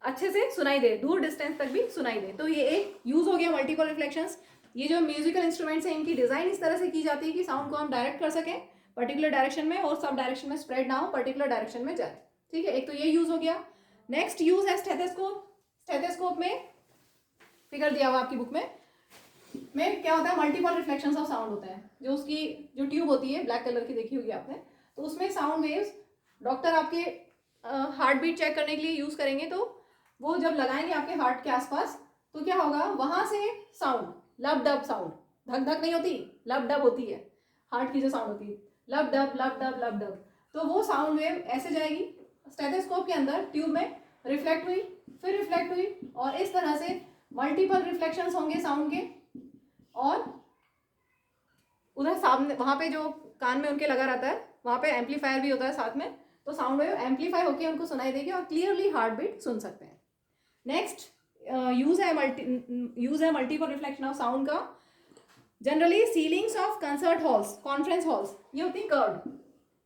अच्छे से सुनाई दे, दूर डिस्टेंस तक भी सुनाई दे। तो ये एक यूज हो गया मल्टीपल रिफ्लेक्शंस। ये जो म्यूजिकल इंस्ट्रूमेंट्स हैं, इनकी डिजाइन इस तरह से की जाती है कि साउंड को हम डायरेक्ट कर सकें पर्टिकुलर डायरेक्शन में, और सब डायरेक्शन में स्प्रेड ना हो, पर्टिकुलर डायरेक्शन में जाए, ठीक है। एक तो ये यूज हो गया। नेक्स्ट यूज है स्टेथोस्कोप। स्टेथोस्कोप में फिगर दिया हुआ आपकी बुक में क्या होता है, मल्टीपल रिफ्लेक्शंस ऑफ साउंड होता है। जो उसकी जो ट्यूब होती है ब्लैक कलर की, देखी होगी आपने, तो उसमें साउंड वेव्स डॉक्टर आपके हार्ट बीट चेक करने के लिए यूज करेंगे। तो वो जब लगाएंगे आपके हार्ट के आसपास, तो क्या होगा, वहां से साउंड, लब डब साउंड, धक धक नहीं होती, लब डब होती है, हार्ट की जो साउंड होती है, लब डब लब डब लब डब। तो वो साउंड वेव ऐसे जाएगी स्टेथोस्कोप के अंदर, ट्यूब में रिफ्लेक्ट हुई, फिर रिफ्लेक्ट हुई, और इस तरह से मल्टीपल रिफ्लेक्शंस होंगे साउंड के। और उधर सामने वहां पे जो कान में उनके लगा रहता है, वहां पे एम्पलीफायर भी होता है साथ में, तो साउंड वेव एम्पलीफाई होकर उनको सुनाई देगी और क्लियरली हार्ट बीट सुन सकते हैं। नेक्स्ट यूज है मल्टीपल रिफ्लेक्शन ऑफ साउंड का। Generally ceilings of concert halls, conference halls, ये होती है कर्ड।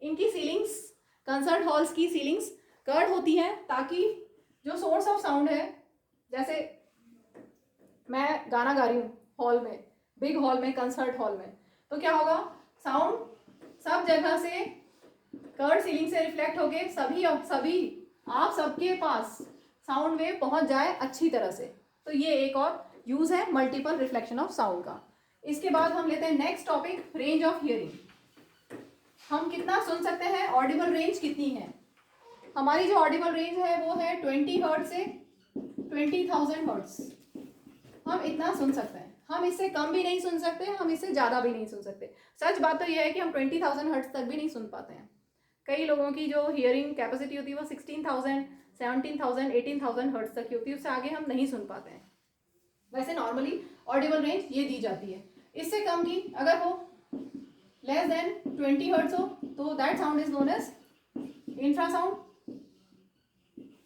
इनकी सीलिंग्स, कंसर्ट हॉल्स की सीलिंग्स कर्ड होती हैं, ताकि जो सोर्स ऑफ साउंड है, जैसे मैं गाना गा रही हूँ हॉल में, बिग हॉल में, कंसर्ट हॉल में, तो क्या होगा, साउंड सब जगह से कर्ड सीलिंग से रिफ्लेक्ट होके सभी आप सबके पास साउंड वेव पहुंच जाए अच्छी तरह से। तो ये एक और यूज है मल्टीपल रिफ्लेक्शन ऑफ साउंड का। इसके बाद हम लेते हैं next topic, range of hearing. हम कितना सुन सकते हैं, ऑडिबल रेंज कितनी है। हमारी जो ऑडिबल रेंज है वो है 20 हर्ट्ज से 20,000 हर्ट्ज, हम इतना सुन सकते हैं। हम इससे कम भी नहीं सुन सकते, हम इससे ज़्यादा भी नहीं सुन सकते। सच बात तो यह है कि हम 20,000 हर्ट्ज तक भी नहीं सुन पाते हैं। कई लोगों की जो हियरिंग कैपेसिटी होती है वो 16,000, 17,000, 18,000 हर्ट्ज तक की होती है, उससे आगे हम नहीं सुन पाते हैं। वैसे नॉर्मली ऑडिबल रेंज ये दी जाती है। इससे कम की अगर हो, लेस देन 20 हर्ट्ज हो, तो that sound is known as infrasound.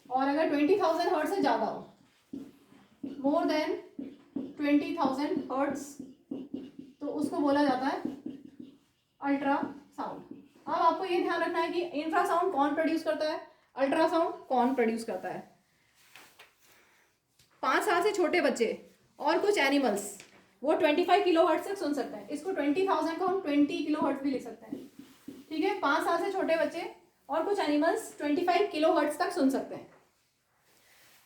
और अगर 20,000 हर्ट्ज से ज़्यादा हो, मोर देन 20,000 हर्ट्ज, तो उसको बोला जाता है अल्ट्रासाउंड। अब आपको ये ध्यान रखना है कि इंफ्रासाउंड कौन प्रोड्यूस करता है, अल्ट्रासाउंड कौन प्रोड्यूस करता है। 5 साल से छोटे बच्चे और कुछ एनिमल्स वो 25 किलो हर्ट्ज तक सुन सकते हैं। इसको 20,000 को हम 20 किलो हर्ट्ज भी लिख सकते हैं, ठीक है। 5 साल से छोटे बच्चे और कुछ एनिमल्स 25 किलो हर्ट्ज तक सुन सकते हैं।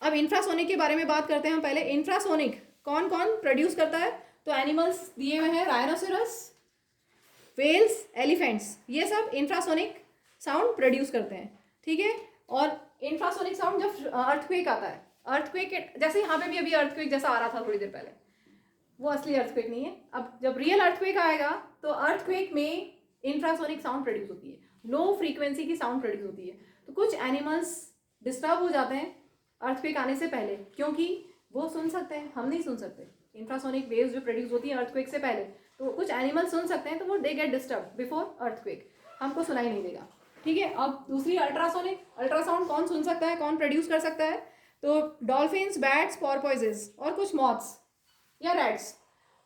अब इंफ्रासोनिक के बारे में बात करते हैं हम पहले। इंफ्रासोनिक कौन कौन प्रोड्यूस करता है, तो एनिमल्स दिए हुए हैं, राइनोसेरस, वेल्स, एलिफेंट्स, ये सब इंफ्रासोनिक साउंड प्रोड्यूस करते हैं, ठीक है। और इंफ्रासोनिक साउंड जब अर्थक्वेक आता है, अर्थक्वेक जैसे यहाँ पे भी अभी अर्थक्वेक जैसा आ रहा था थोड़ी देर पहले, वो असली अर्थक्वेक नहीं है। अब जब रियल अर्थक्वेक आएगा तो अर्थक्वेक में इंफ्रासोनिक साउंड प्रोड्यूस होती है, लो फ्रीक्वेंसी की साउंड प्रोड्यूस होती है। तो कुछ एनिमल्स डिस्टर्ब हो जाते हैं अर्थक्वेक आने से पहले, क्योंकि वो सुन सकते हैं, हम नहीं सुन सकते। इंफ्रासोनिक वेव्स जो प्रोड्यूस होती है अर्थक्वेक से पहले, तो कुछ एनिमल सुन सकते हैं, तो वो they get disturb before earthquake, हमको सुनाई नहीं देगा, ठीक है। अब दूसरी अल्ट्रासोनिक, अल्ट्रासाउंड कौन सुन सकता है, कौन प्रोड्यूस कर सकता है, तो डॉल्फिन्स, बैट्स, पॉर्पोइजेस और कुछ मॉथ्स या रैट्स,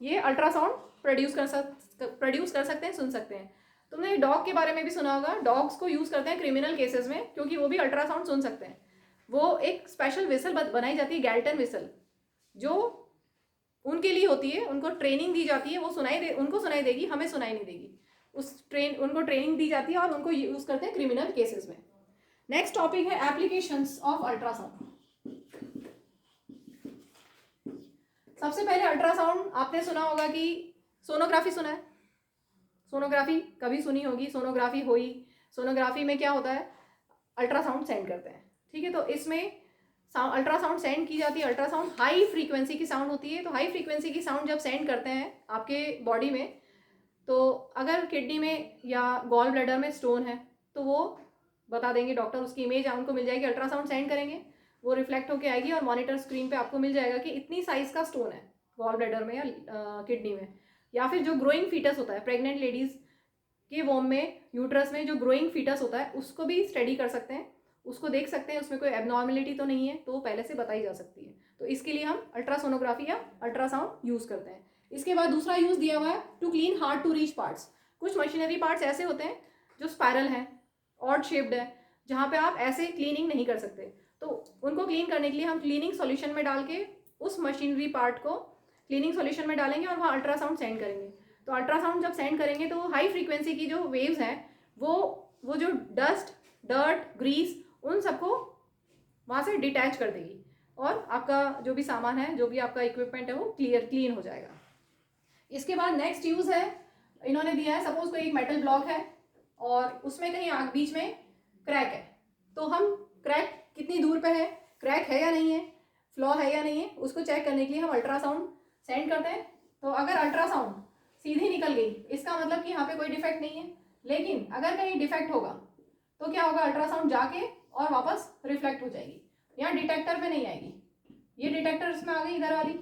ये अल्ट्रासाउंड प्रोड्यूस कर सकते हैं, सुन सकते हैं। तुमने डॉग के बारे में भी सुना होगा, डॉग्स को यूज़ करते हैं क्रिमिनल केसेस में, क्योंकि वो भी अल्ट्रासाउंड सुन सकते हैं। वो एक स्पेशल विसल बनाई जाती है, गैल्टन विसल, जो उनके लिए होती है, उनको ट्रेनिंग दी जाती है, वो उनको सुनाई देगी, हमें सुनाई नहीं देगी। उनको ट्रेनिंग दी जाती है और उनको यूज़ करते हैं क्रिमिनल केसेस में। नेक्स्ट टॉपिक है एप्लीकेशंस ऑफ अल्ट्रासाउंड। सबसे पहले अल्ट्रासाउंड आपने सुना होगा कि सोनोग्राफी सुना है, सोनोग्राफी कभी सुनी होगी, सोनोग्राफी हुई। सोनोग्राफी में क्या होता है, अल्ट्रासाउंड सेंड करते हैं, ठीक है। तो इसमें अल्ट्रासाउंड सेंड की जाती है। अल्ट्रासाउंड हाई फ्रीक्वेंसी की साउंड होती है। तो हाई फ्रीक्वेंसी की साउंड जब सेंड करते हैं आपके बॉडी में, तो अगर किडनी में या गॉल ब्लैडर में स्टोन है तो वो बता देंगे डॉक्टर, उसकी इमेज उनको मिल जाएगी, अल्ट्रासाउंड सेंड करेंगे, वो रिफ्लेक्ट होकर आएगी और मॉनिटर स्क्रीन पे आपको मिल जाएगा कि इतनी साइज का स्टोन है गॉल ब्लैडर में या किडनी में। या फिर जो ग्रोइंग फीटस होता है, प्रेग्नेंट लेडीज़ के वोम में, यूट्रस में जो ग्रोइंग फीटस होता है, उसको भी स्टडी कर सकते हैं, उसको देख सकते हैं उसमें कोई एबनॉर्मेलिटी तो नहीं है, तो वो पहले से बताई जा सकती है। तो इसके लिए हम अल्ट्रासोनोग्राफी या अल्ट्रासाउंड यूज़ करते हैं। इसके बाद दूसरा यूज़ दिया हुआ है to clean hard to reach parts. कुछ मशीनरी पार्ट्स ऐसे होते हैं जो स्पायरल हैं, ऑड शेप्ड है, जहाँ पे आप ऐसे क्लीनिंग नहीं कर सकते, तो उनको क्लीन करने के लिए हम क्लीनिंग सॉल्यूशन में डाल के उस मशीनरी पार्ट को क्लीनिंग सॉल्यूशन में डालेंगे और वहाँ अल्ट्रासाउंड सेंड करेंगे। तो अल्ट्रासाउंड जब सेंड करेंगे तो हाई फ्रीक्वेंसी की जो वेव्स हैं वो जो डस्ट, डर्ट, ग्रीस, उन सबको वहाँ से डिटैच कर देगी और आपका जो भी सामान है, जो भी आपका इक्विपमेंट है, वो क्लीन हो जाएगा। इसके बाद नेक्स्ट यूज़ है, इन्होंने दिया है, सपोज कोई एक मेटल ब्लॉक है और उसमें कहीं आग बीच में क्रैक है, तो हम क्रैक कितनी दूर पे है, क्रैक है या नहीं है, फ्लॉ है या नहीं है, उसको चेक करने के लिए हम अल्ट्रासाउंड सेंड करते हैं। तो अगर अल्ट्रासाउंड सीधी निकल गई, इसका मतलब कि यहाँ पे कोई डिफेक्ट नहीं है। लेकिन अगर कहीं डिफेक्ट होगा तो क्या होगा, अल्ट्रासाउंड जाके और वापस रिफ्लेक्ट हो जाएगी, यहाँ डिटेक्टर पे नहीं आएगी। ये डिटेक्टर इसमें आ गई इधर वाली,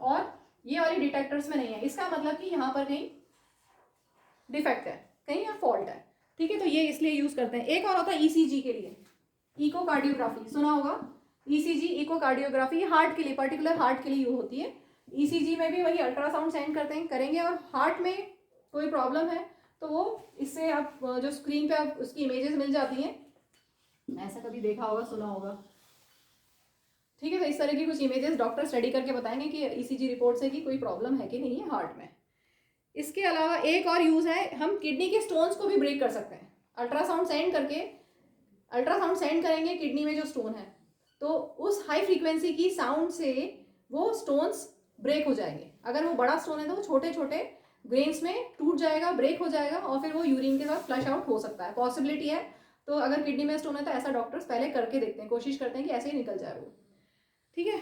और ये वाली डिटेक्टर्स में नहीं है, इसका मतलब कि यहाँ पर कहीं डिफेक्ट है, कहीं यहाँ फॉल्ट है, ठीक है। तो ये इसलिए यूज करते हैं। एक और होता है ईसीजी के लिए, इकोकार्डियोग्राफी सुना होगा। ईसीजी, इकोकार्डियोग्राफी, हार्ट के लिए, पर्टिकुलर हार्ट के लिए यूज होती है। ईसीजी में भी वही अल्ट्रासाउंड सेंड करेंगे और हार्ट में कोई प्रॉब्लम है तो वो इससे आप जो स्क्रीन पे आप उसकी इमेजेस मिल जाती हैं, ऐसा कभी देखा होगा, सुना होगा, ठीक है। तो इस तरह की कुछ इमेजेस डॉक्टर स्टडी करके बताएंगे कि ईसीजी रिपोर्ट से कि कोई प्रॉब्लम है कि नहीं है हार्ट में। इसके अलावा एक और यूज़ है, हम किडनी के स्टोन्स को भी ब्रेक कर सकते हैं। अल्ट्रासाउंड सेंड करेंगे किडनी में जो स्टोन है, तो उस हाई फ्रीक्वेंसी की साउंड से वो स्टोन्स ब्रेक हो जाएंगे। अगर वो बड़ा स्टोन है तो वो छोटे छोटे ग्रेन्स में टूट जाएगा, ब्रेक हो जाएगा और फिर वो यूरिन के साथ फ्लश आउट हो सकता है, पॉसिबिलिटी है। तो अगर किडनी में स्टोन है तो ऐसा डॉक्टर्स पहले करके देखते हैं, कोशिश करते हैं कि ऐसे ही निकल जाए वो, ठीक है।